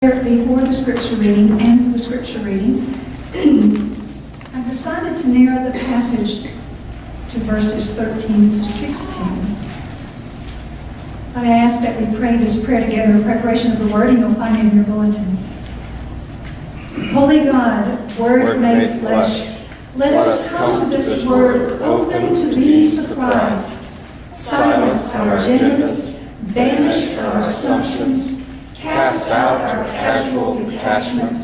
Before the scripture reading and for the scripture reading, I've decided to narrow the passage to verses 13 to 16. I ask that we pray this prayer together in preparation of the word, and you'll find it in your bulletin. Holy God, Word made flesh, let us come to this word open to be surprised. Silence our agendas, banish our assumptions, cast out our casual detachment,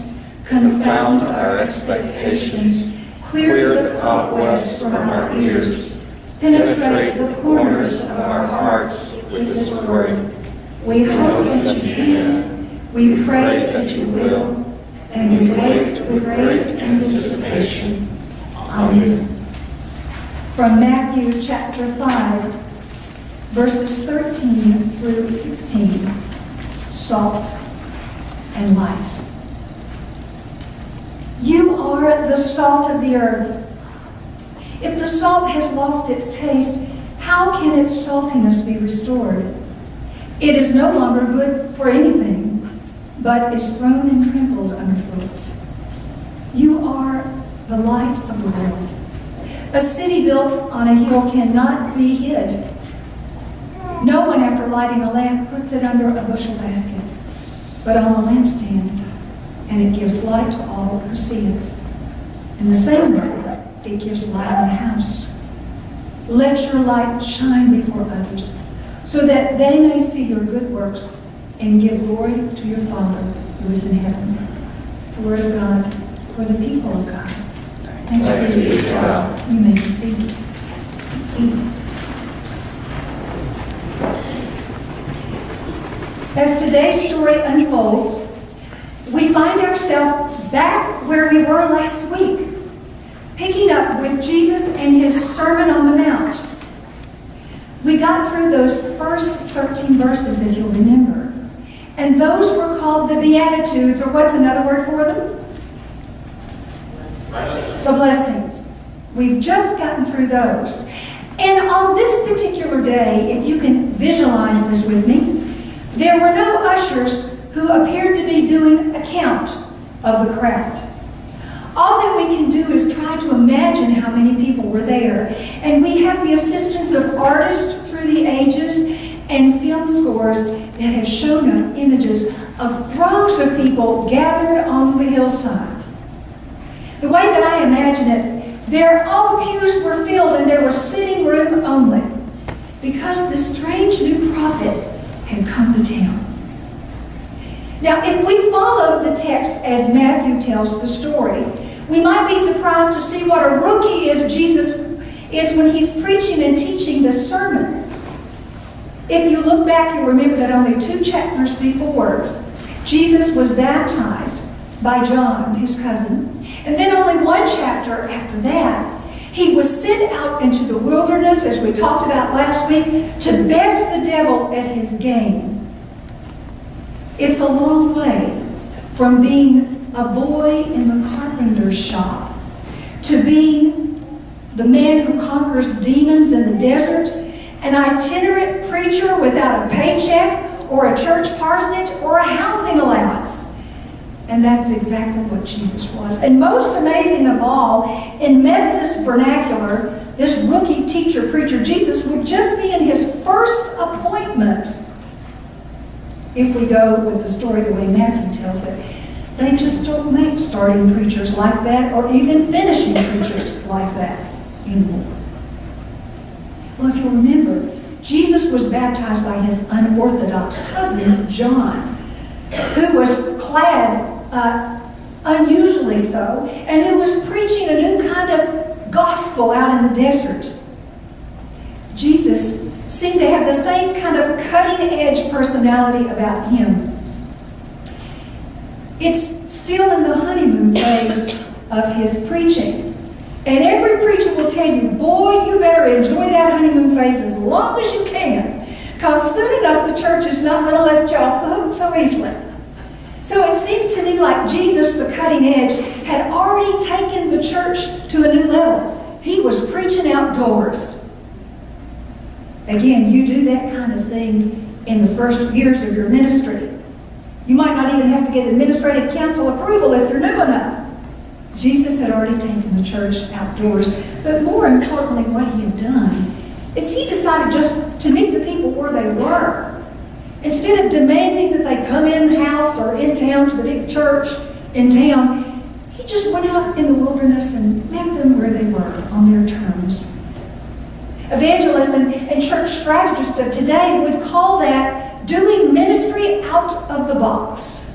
confound our expectations, clear the cobwebs from our ears, penetrate the corners of our hearts with this word. We hope that you can, we pray that you will, and we wait with great anticipation. Amen. From Matthew chapter 5, verses 13 through 16. Salt and light. You are the salt of the earth. If the salt has lost its taste, how can its saltiness be restored? It is no longer good for anything, but is thrown and trampled underfoot. You are the light of the world. A city built on a hill cannot be hid. No one, after lighting a lamp, puts it under a bushel basket, but on the lampstand, and it gives light to all who see it. In the same way, it gives light in the house. Let your light shine before others, so that they may see your good works and give glory to your Father who is in heaven. The word of God for the people of God. Thanks be to God. You may be seated. As today's story unfolds, we find ourselves back where we were last week, picking up with Jesus and his Sermon on the Mount. We got through those first 13 verses, if you'll remember, and those were called the Beatitudes, or what's another word for them? The blessings. We've just gotten through those. And on this particular day, if you can visualize this with me, there were no ushers who appeared to be doing a count of the crowd. All that we can do is try to imagine how many people were there. And we have the assistance of artists through the ages and film scores that have shown us images of throngs of people gathered on the hillside. The way that I imagine it, all the pews were filled and there was sitting room only, because the strange new prophet had come to town. Now, if we follow the text as Matthew tells the story, we might be surprised to see what a rookie Jesus is when he's preaching and teaching the sermon. If you look back, you'll remember that only 2 chapters before, Jesus was baptized by John, his cousin, and then only 1 chapter after that, he was sent out into the wilderness, as we talked about last week, to best the devil at his game. It's a long way from being a boy in the carpenter's shop to being the man who conquers demons in the desert, an itinerant preacher without a paycheck or a church parsonage or a housing allowance. And that's exactly what Jesus was. And most amazing of all, in Methodist vernacular, this rookie teacher, preacher, Jesus would just be in his first appointment. If we go with the story the way Matthew tells it, they just don't make starting preachers like that, or even finishing preachers like that anymore. Well, if you'll remember, Jesus was baptized by his unorthodox cousin, John, who was clad unusually so, and who was preaching a new kind of gospel out in the desert. Jesus seemed to have the same kind of cutting-edge personality about him. It's still in the honeymoon phase of his preaching. And every preacher will tell you, boy, you better enjoy that honeymoon phase as long as you can, because soon enough the church is not going to let you off the hook so easily. So it seems to me like Jesus, the cutting edge, had already taken the church to a new level. He was preaching outdoors. Again, you do that kind of thing in the first years of your ministry. You might not even have to get administrative council approval if you're new enough. Jesus had already taken the church outdoors. But more importantly, what he had done is he decided just to meet the people where they were. Instead of demanding that they come in-house or in town to the big church in town, he just went out in the wilderness and met them where they were on their terms. Evangelists and church strategists of today would call that doing ministry out of the box.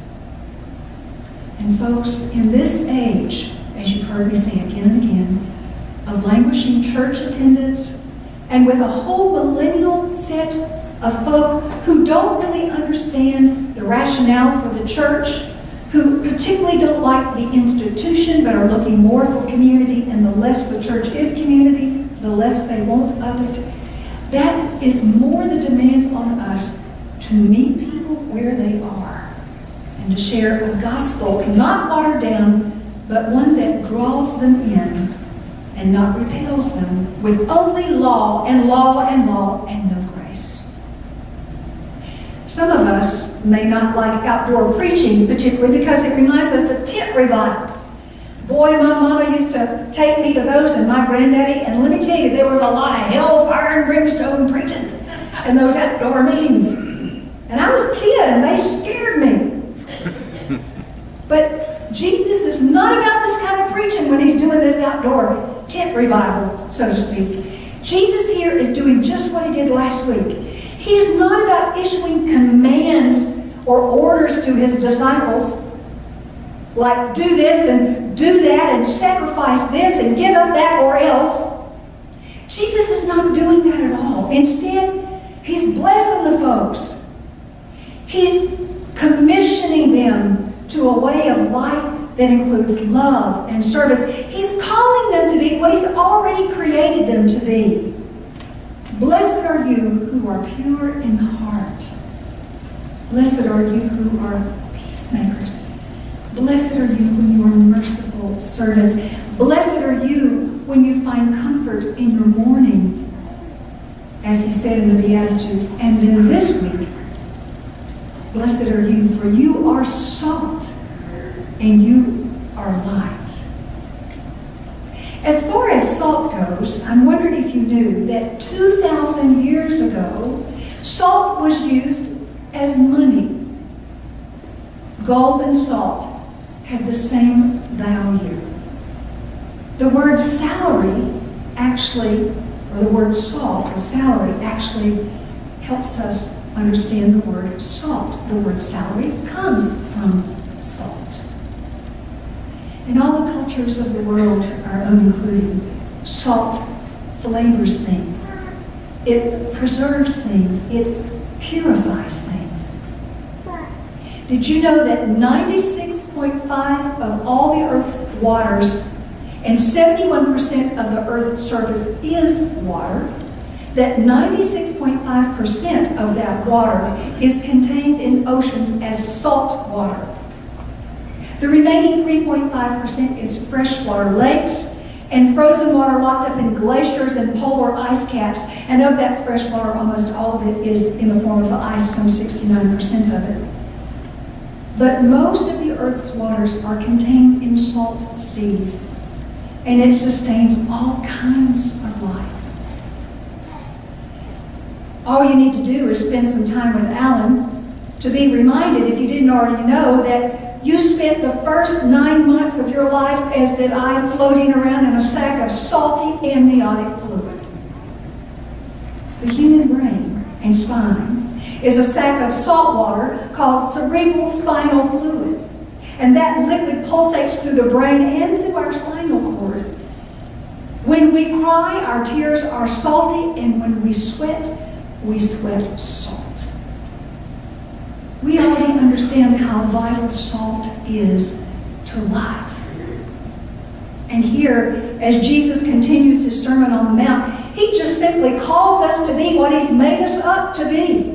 And folks, in this age, as you've heard me say again and again, of languishing church attendance, and with a whole millennial set of folk who don't really understand the rationale for the church, who particularly don't like the institution but are looking more for community, and the less the church is community, the less they want of it. That is more the demands on us to meet people where they are and to share a gospel not watered down, but one that draws them in and not repels them with only law and law and law and no grace. Some of us may not like outdoor preaching, particularly because it reminds us of tent revivals. Boy, my mama used to take me to those, and my granddaddy, and let me tell you, there was a lot of hellfire and brimstone preaching in those outdoor meetings. And I was a kid, and they scared me. But Jesus is not about this kind of preaching when he's doing this outdoor tent revival, so to speak. Jesus here is doing just what he did last week. He is not about issuing commands or orders to his disciples, like do this and do that and sacrifice this and give up that or else. Jesus is not doing that at all. Instead, he's blessing the folks. He's commissioning them to a way of life that includes love and service. He's calling them to be what he's already created them to be. Blessed are you who are pure in heart. Blessed are you who are peacemakers. Blessed are you when you are merciful servants. Blessed are you when you find comfort in your mourning, as he said in the Beatitudes. And then this week, blessed are you, for you are salt and you are light. As far as salt goes, I'm wondering if you knew that 2,000 years ago, salt was used as money. Gold and salt had the same value. The word salary actually, or the word salt or salary actually helps us understand the word salt. The word salary comes from salt. In all the cultures of the world, our own including, salt flavors things. It preserves things. It purifies things. Did you know that 96.5% of all the Earth's waters and 71% of the Earth's surface is water? That 96.5% of that water is contained in oceans as salt water. The remaining 3.5% is freshwater lakes and frozen water locked up in glaciers and polar ice caps. And of that fresh water, almost all of it is in the form of ice, some 69% of it. But most of the Earth's waters are contained in salt seas, and it sustains all kinds of life. All you need to do is spend some time with Alan to be reminded, if you didn't already know, that you spent the first 9 months of your lives, as did I, floating around in a sack of salty amniotic fluid. The human brain and spine is a sack of salt water called cerebral spinal fluid. And that liquid pulsates through the brain and through our spinal cord. When we cry, our tears are salty, and when we sweat salt. We already understand how vital salt is to life. And here, as Jesus continues his Sermon on the Mount, he just simply calls us to be what he's made us up to be.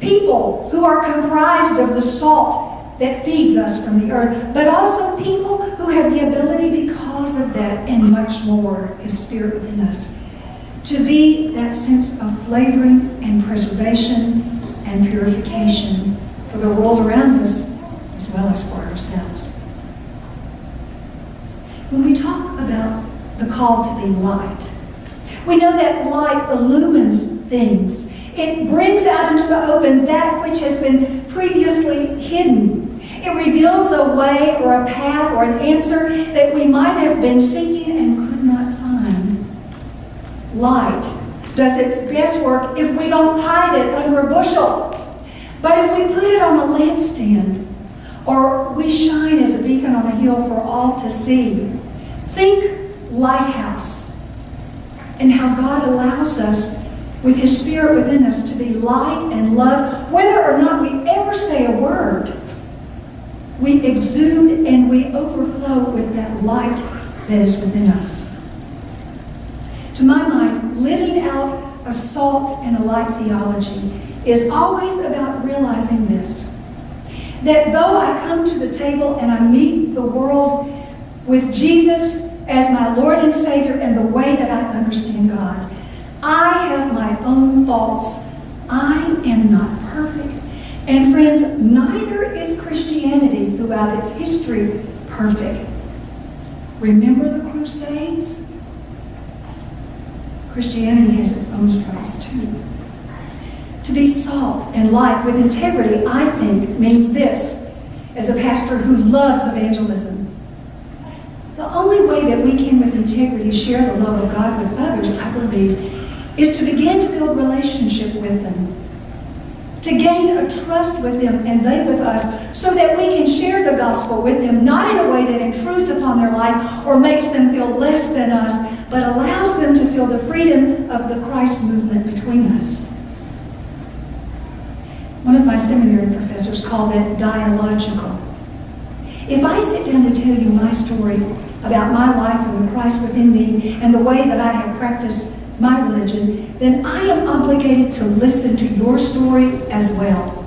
People who are comprised of the salt that feeds us from the earth, but also people who have the ability, because of that and much more, his Spirit within us, to be that sense of flavoring and preservation and purification for the world around us as well as for ourselves. When we talk about the call to be light, we know that light illumines things. It brings out into the open that which has been previously hidden. It reveals a way or a path or an answer that we might have been seeking and could not find. Light does its best work if we don't hide it under a bushel. But if we put it on a lampstand, or we shine as a beacon on a hill for all to see, think lighthouse and how God allows us with His Spirit within us to be light and love. Whether or not we ever say a word, we exude and we overflow with that light that is within us. To my mind, living out a salt and a light theology is always about realizing this, that though I come to the table and I meet the world with Jesus as my Lord and Savior and the way that I understand God, I have my own faults. I am not perfect. And friends, neither is Christianity throughout its history perfect. Remember the Crusades? Christianity has its own struggles too. To be salt and light with integrity, I think, means this, as a pastor who loves evangelism. The only way that we can, with integrity, share the love of God with others, I believe, is to begin to build relationship with them, to gain a trust with them and they with us, so that we can share the gospel with them, not in a way that intrudes upon their life or makes them feel less than us, but allows them to feel the freedom of the Christ movement between us. One of my seminary professors called that dialogical. If I sit down to tell you my story about my life and the Christ within me and the way that I have practiced my religion, then I am obligated to listen to your story as well.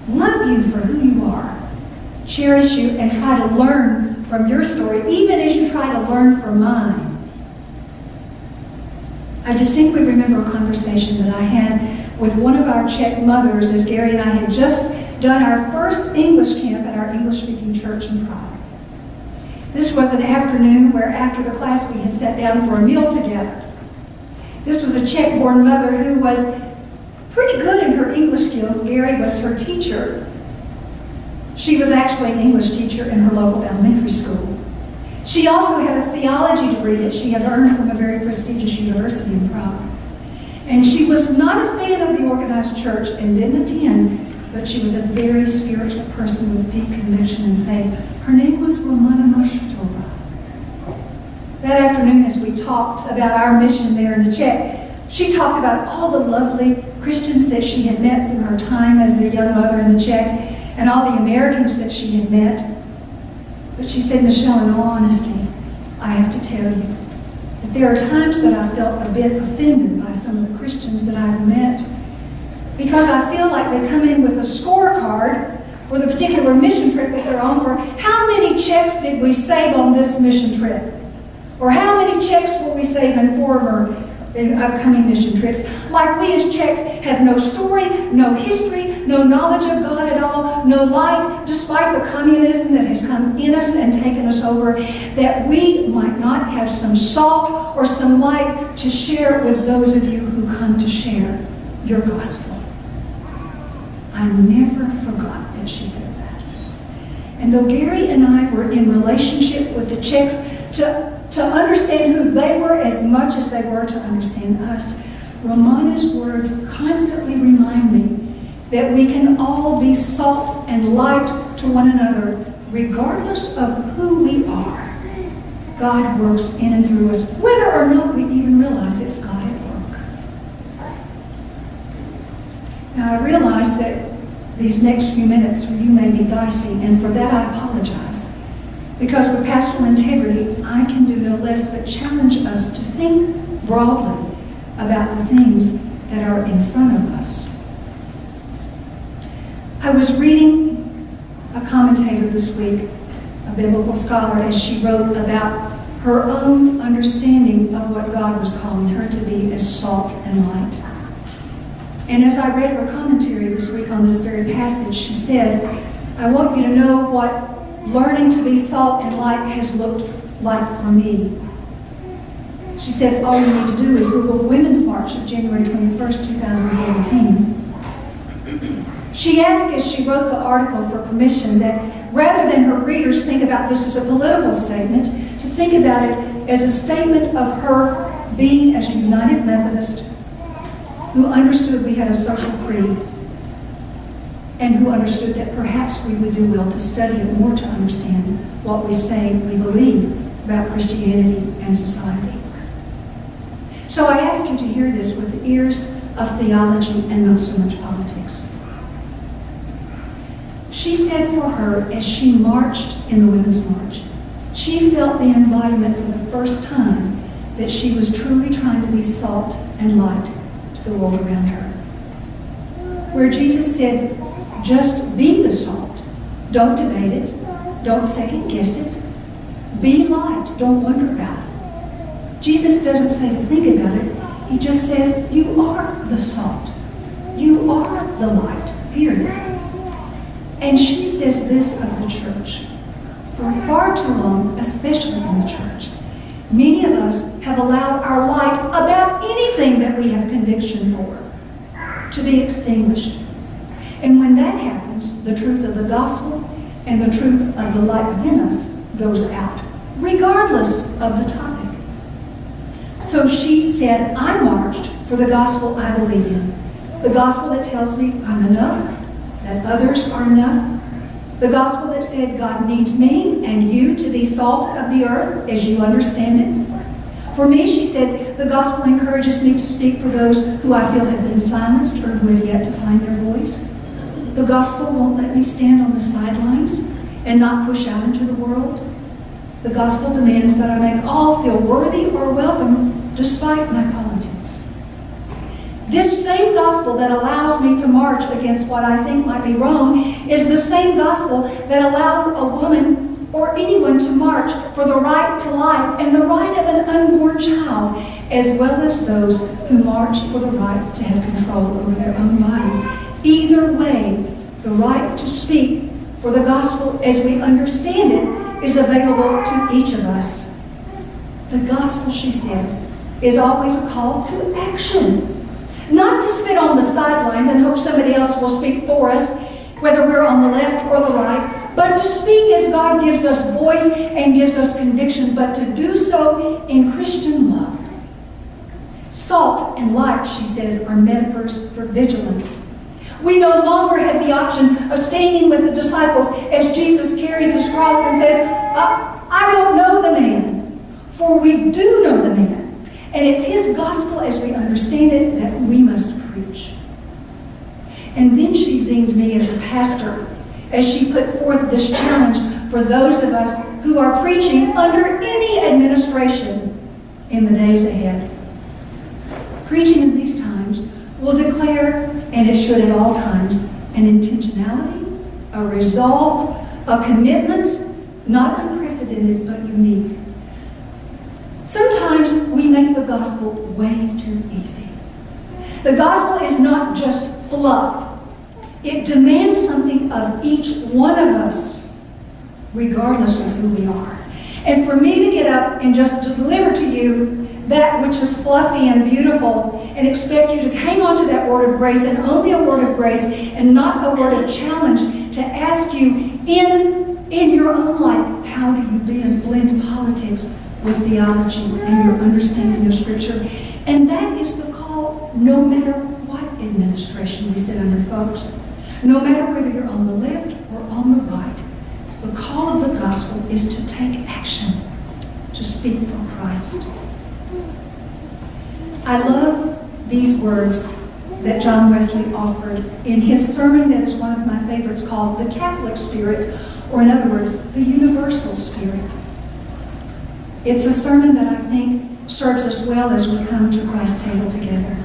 Love you for who you are, cherish you, and try to learn from your story, even as you try to learn from mine. I distinctly remember a conversation that I had with one of our Czech mothers as Gary and I had just done our first English camp at our English-speaking church in Prague. This was an afternoon where after the class we had sat down for a meal together. This was a Czech-born mother who was pretty good in her English skills. Gary was her teacher. She was actually an English teacher in her local elementary school. She also had a theology degree that she had earned from a very prestigious university in Prague. And she was not a fan of the organized church and didn't attend, but she was a very spiritual person with deep conviction and faith. Her name was Romana Mashitova. That afternoon, as we talked about our mission there in the Czech, she talked about all the lovely Christians that she had met through her time as a young mother in the Czech, and all the Americans that she had met. But she said, Michelle, in all honesty, I have to tell you that there are times that I felt a bit offended by some of the Christians that I've met, because I feel like they come in with a scorecard for the particular mission trip that they're on for. How many Czechs did we save on this mission trip? Or how many Czechs will we save in former and upcoming mission trips? Like we as Czechs have no story, no history, no knowledge of God at all, no light, despite the communism that has come in us and taken us over, that we might not have some salt or some light to share with those of you who come to share your gospel. I never forgot that she said that. And though Gary and I were in relationship with the Czechs to understand who they were as much as they were to understand us, Romana's words constantly remind me that we can all be salt and light to one another, regardless of who we are. God works in and through us, whether or not we even realize it's God at work. Now, I realize that these next few minutes for you may be dicey, and for that I apologize. Because with pastoral integrity, I can do no less but challenge us to think broadly about the things that are in front of us. I was reading a commentator this week, a biblical scholar, as she wrote about her own understanding of what God was calling her to be as salt and light. And as I read her commentary this week on this very passage, she said, I want you to know what learning to be salt and light has looked like for me. She said, all you need to do is Google the Women's March of January 21st, 2017. She asked as she wrote the article for permission that rather than her readers think about this as a political statement, to think about it as a statement of her being as a United Methodist who understood we had a social creed and who understood that perhaps we would do well to study it more to understand what we say we believe about Christianity and society. So I ask you to hear this with the ears of theology and not so much politics. She said for her, as she marched in the Women's March, she felt the embodiment for the first time that she was truly trying to be salt and light to the world around her. Where Jesus said, just be the salt. Don't debate it. Don't second guess it. Be light. Don't wonder about it. Jesus doesn't say to think about it. He just says, you are the salt. You are the light, period. And she says this of the church. For far too long, especially in the church, many of us have allowed our light about anything that we have conviction for to be extinguished. And when that happens, the truth of the gospel and the truth of the light within us goes out, regardless of the topic. So she said, I marched for the gospel I believe in. The gospel that tells me I'm enough, that others are enough. The gospel that said God needs me and you to be salt of the earth as you understand it. For me, she said, the gospel encourages me to speak for those who I feel have been silenced or who have yet to find their voice. The gospel won't let me stand on the sidelines and not push out into the world. The gospel demands that I make all feel worthy or welcome despite my politics. This same gospel that allows me to march against what I think might be wrong is the same gospel that allows a woman or anyone to march for the right to life and the right of an unborn child, as well as those who march for the right to have control over their own body. Either way, the right to speak for the gospel as we understand it is available to each of us. The gospel, she said, is always a call to action. Not to sit on the sidelines and hope somebody else will speak for us, whether we're on the left or the right, but to speak as God gives us voice and gives us conviction, but to do so in Christian love. Salt and light, she says, are metaphors for vigilance. We no longer have the option of standing with the disciples as Jesus carries his cross and says, I don't know the man, for we do know the man. And it's his gospel as we understand it that we must preach. And then she zinged me as a pastor as she put forth this challenge for those of us who are preaching under any administration in the days ahead. Preaching in these times will declare, and it should at all times, an intentionality, a resolve, a commitment, not unprecedented but unique. Sometimes we make the gospel way too easy. The gospel is not just fluff. It demands something of each one of us, regardless of who we are. And for me to get up and just deliver to you that which is fluffy and beautiful and expect you to hang on to that word of grace and only a word of grace and not a word of challenge, to ask you in your own life, how do you blend politics with theology and your understanding of Scripture? And that is the call, no matter what administration we sit under, folks. No matter whether you're on the left or on the right, the call of the gospel is to take action, to speak for Christ. I love these words that John Wesley offered in his sermon that is one of my favorites, called The Catholic Spirit, or in other words, the Universal Spirit. It's a sermon that I think serves us well as we come to Christ's table together.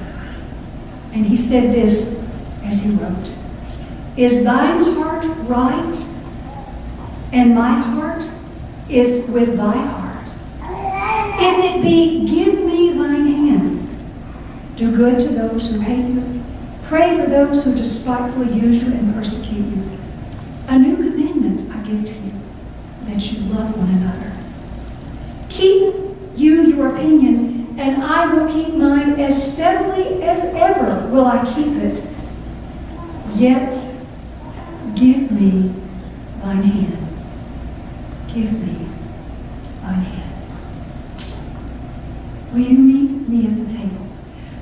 And he said this as he wrote, "Is thine heart right? And my heart is with thy heart. If it be, give me thine hand. Do good to those who hate you. Pray for those who despitefully use you and persecute you. A new commandment I give to you, that you love one another. Keep you your opinion, and I will keep mine as steadily as ever will I keep it. Yet give me thine hand. Give me thine hand. Will you meet me at the table?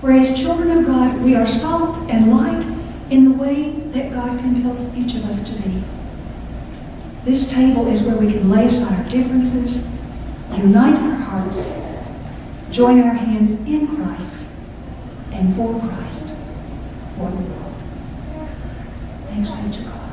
Where as children of God, we are salt and light in the way that God compels each of us to be. This table is where we can lay aside our differences, unite our hearts, join our hands in Christ, and for Christ, for the world. Thanks be to God.